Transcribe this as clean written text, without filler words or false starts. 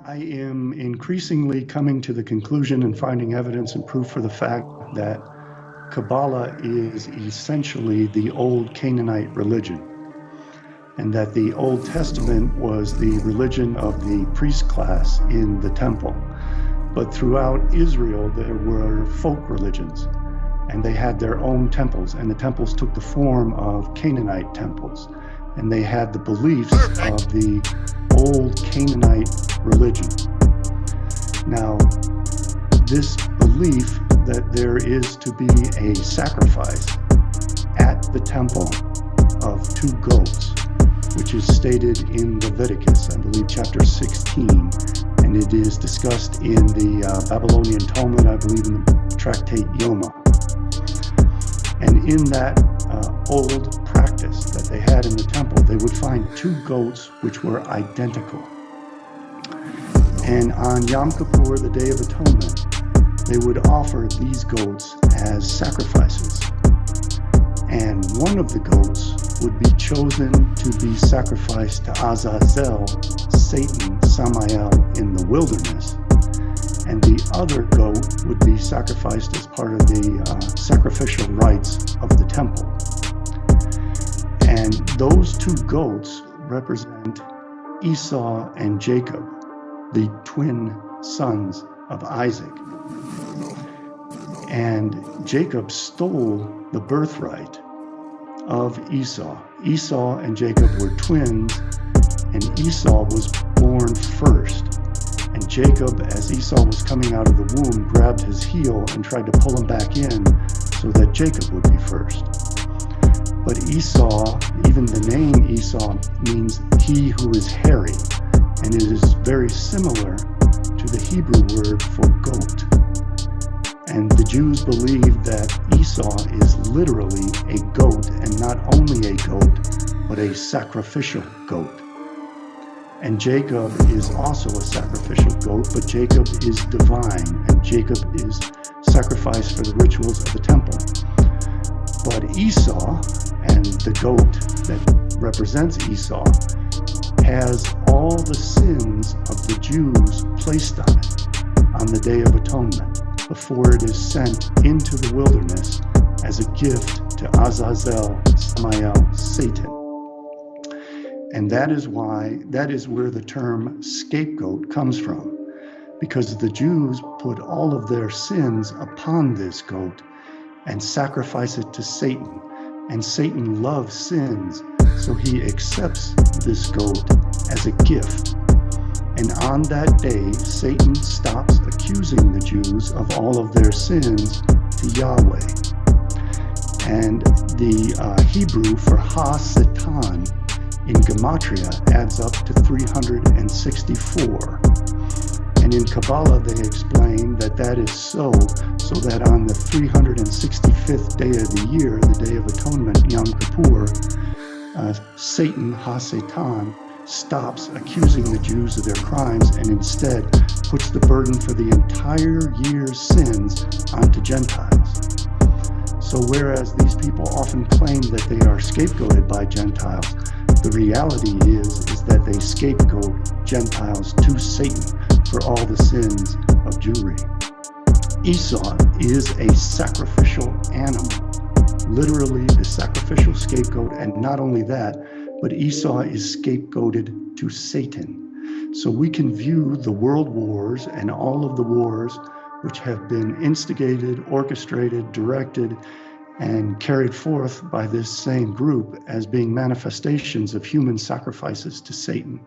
I am increasingly coming to the conclusion and finding evidence and proof for the fact that Kabbalah is essentially the old Canaanite religion, and that the Old Testament was the religion of the priest class in the temple. But throughout Israel, there were folk religions, and they had their own temples, and the temples took the form of Canaanite temples, and they had the beliefs of the old Canaanite religion. Now, this belief that there is to be a sacrifice at the temple of 2 goats, which is stated in Leviticus, I believe chapter 16, and it is discussed in the Babylonian Talmud, I believe in the tractate Yoma. And in that old practice that they had in the temple, they would find 2 goats which were identical. And on Yom Kippur, the Day of Atonement, they would offer these goats as sacrifices. And one of the goats would be chosen to be sacrificed to Azazel, Satan, Samael, in the wilderness. And the other goat would be sacrificed as part of the sacrificial rites of the temple. And those 2 goats represent Esau and Jacob, the twin sons of Isaac. And Jacob stole the birthright of Esau. Esau and Jacob were twins, and Esau was born first. And Jacob, as Esau was coming out of the womb, grabbed his heel and tried to pull him back in so that Jacob would be first. But Esau, even the name Esau, means he who is hairy, and it is very similar to the Hebrew word for goat. And the Jews believe that Esau is literally a goat, and not only a goat, but a sacrificial goat. And Jacob is also a sacrificial goat, but Jacob is divine, and Jacob is sacrificed for the rituals of the temple. But Esau, and the goat that represents Esau, has all the sins of the Jews placed on it on the Day of Atonement, before it is sent into the wilderness as a gift to Azazel, Samael, Satan. And that is where the term scapegoat comes from, because the Jews put all of their sins upon this goat and sacrifice it to Satan. And Satan loves sins, so he accepts this goat as a gift. And on that day, Satan stops accusing the Jews of all of their sins to Yahweh. And the Hebrew for ha-satan in Gematria adds up to 364. And in Kabbalah, they explain that that is so that on the 365th day of the year, the Day of Atonement, Yom Kippur, Satan, ha-satan, stops accusing the Jews of their crimes and instead puts the burden for the entire year's sins onto Gentiles. So whereas these people often claim that they are scapegoated by Gentiles, the reality is that they scapegoat Gentiles to Satan for all the sins of Jewry. Esau is a sacrificial animal, literally the sacrificial scapegoat, and not only that, but Esau is scapegoated to Satan. So we can view the world wars and all of the wars which have been instigated, orchestrated, directed, and carried forth by this same group as being manifestations of human sacrifices to Satan.